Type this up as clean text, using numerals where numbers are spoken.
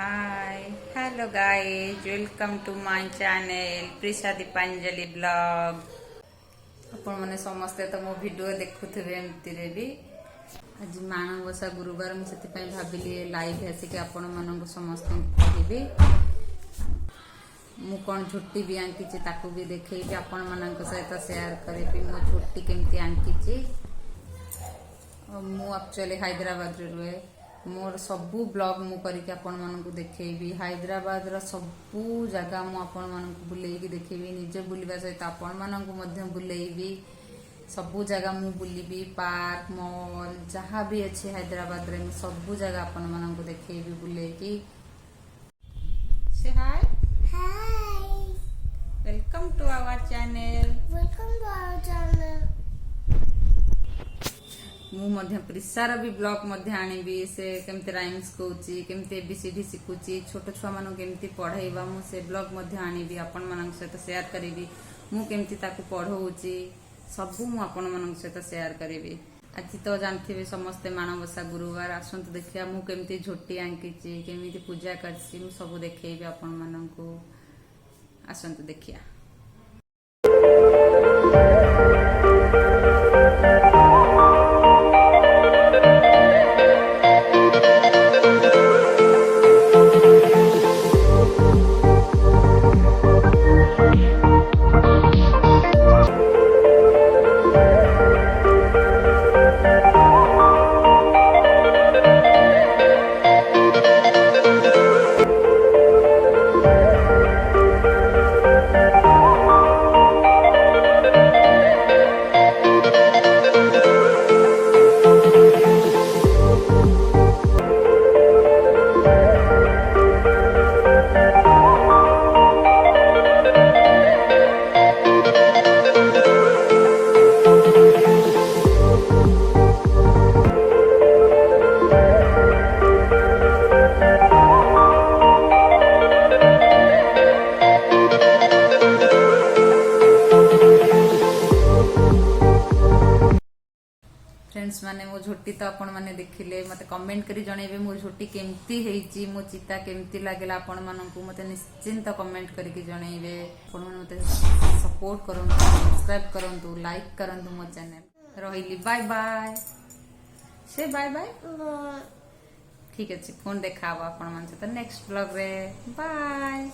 Hi hello guys welcome to my channel Prisha Deepanjali blog. आपण माने समस्ते तो मो वीडियो देखुथिबे एमती रे भी। आज माणबसा गुरुवार मु सेति पई भाबिली लाइव आसी के आपण मानन समस्त कहबे मु कोन झुट्टी भी आंकी छि ताकू भी देखैबे आपण मानन सहित शेयर करबी मो झुट्टी केमती आंकी छि। मु एक्चुअली हैदराबाद रे रुए मोर सबू ब्लॉग मु करके आपण मानकु देखैबी। हैदराबाद रा सबू जगह मु आपण मानकु बुलेइकी देखैबी। निजे बुलिबा सहित आपण मानकु मध्य बुलेइबी। सबू जगह मु बुलिबी पार्क मॉल जहाँ भी अच्छे हैदराबाद रे सबू जगह आपण मानकु देखैबी बुलेइकी। Say hi Hi. Welcome to our channel. Welcome to our channel. मु मध्य प्रिसार भी ब्लॉग मध्य आनिबी से केमते राइम्स कहूची केमते एबीसीडी शिखुची छोट छुआ मानु केमती पढ़ाइबा मु से ब्लॉग मध्य आनिबी आपण मानक सहित शेयर करिबी। मु केमती ताकू पढ़ौची सबू मु आपण मानक सहित शेयर करिबी। आज तो जानथिबे समस्ते माणबसा गुरुवार आसंत देखिया मु केमती झोटी आंकीची केमती पूजा करसी मु सब देखैबी आपण मानकू आसंत देखिया। फ्रेंड्स माने मो झोटी तो आपण माने देखिले मते कमेंट करी जणेबे मो झोटी केमती हेची मो चिता केमती लागला आपण माननकु मते निश्चिंत कमेंट करी के जणेबे। आपण माने मते सपोर्ट करंतु सब्सक्राइब करंतु लाइक करंतु मो चैनल। रहिली बाय बाय से बाय बाय। ठीक अछि फोन देखाबो आपण मान से तो नेक्स्ट ब्लॉग रे बाय।